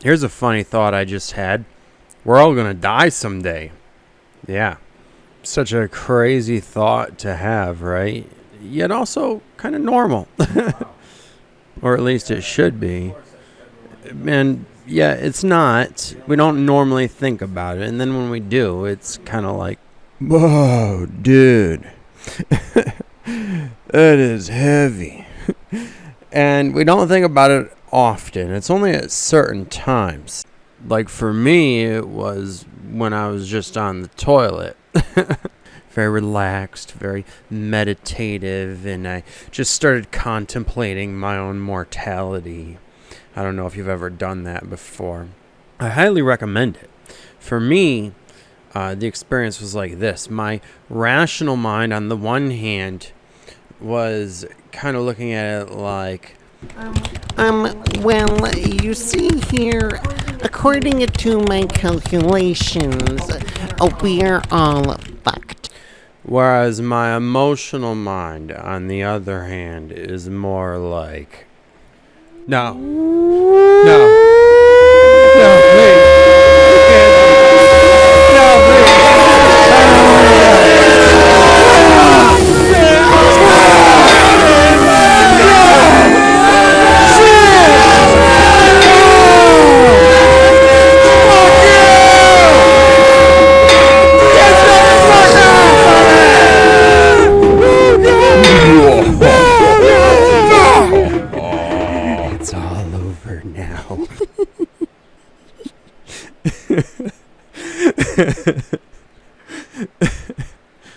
Here's a funny thought I just had. We're all going to die someday. Yeah. Such a crazy thought to have, right? Yet also kind of normal. Or at least it should be. And yeah, it's not. We don't normally think about it. And then when we do, it's kind of like, whoa, dude. That is heavy. And we don't think about it often. It's only at certain times. Like for me, it was when I was just on the toilet. Very relaxed, very meditative, and I just started contemplating my own mortality. I don't know if you've ever done that before. I highly recommend it. For me, the experience was like this. My rational mind, on the one hand, was kind of looking at it like, well, you see here, according to my calculations, we're all fucked. whereas my emotional mind, on the other hand, is more like, no, please. It's all over now.